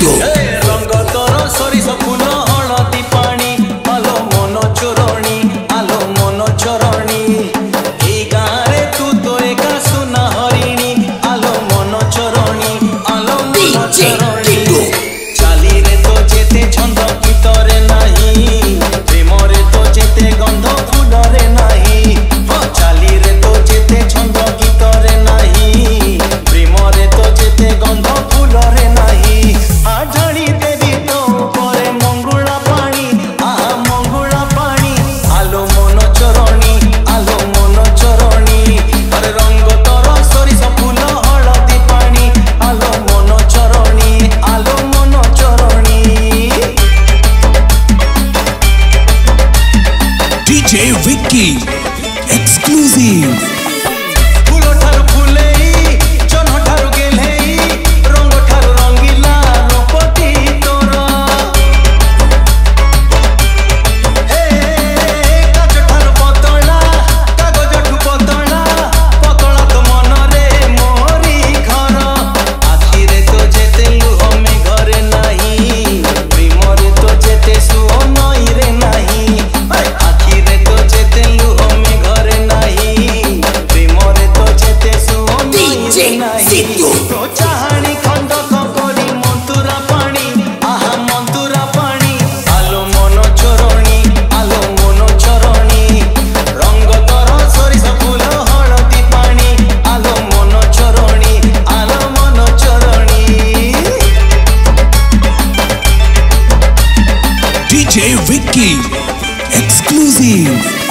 Video. रंग तोर सरिस फूल हलदी पानी आलो मन चोरणी आलो मन चोरणी ए गारे तू तो एका सुना हरिणी आलो मन चोरणी आलो मन चोरणी चाली रे तो जेते छंद गीतरे नाही प्रेम रे तो जेते गंध फूलरे नाही चाली रे तो जेते छंद गीतरे नाही प्रेम रे तो जेते गंध फूलरे नाही आझाड़ी देवी तो परे मंगुला पानी आहा मंगुला पानी आलो मन चोरणी आलो मन चोरणी अरे रंग तोर सरिस फूल हलदी पानी आलो मन चोरणी आलो मन चोरणी DJ Vicky exclusive. फूल ठारू फुलेई जन ठारू गेलेई रंग ठारू रंगीला रूपटी तोर हे काच ठारू पतला कागज ठू पतला पतला तो मन रे मोरी घर आखि रे तो जेते लुह में घरे नाही प्रेम रे तो जेते सुओ नई रे नाही आखि रे तो जेते लुह में घरे नाही प्रेम रे तो जेते सुओ नई रे नाही तो चाहाणी खंड करी मंतुरा पानी आहा मंतुरा पानी आलो मन चोरणी आलो मन चोरणी रंग तोर सरिस फूल हलदी पानी आलो मन चोरणी आलो मन चोरणी DJ Vicky exclusive.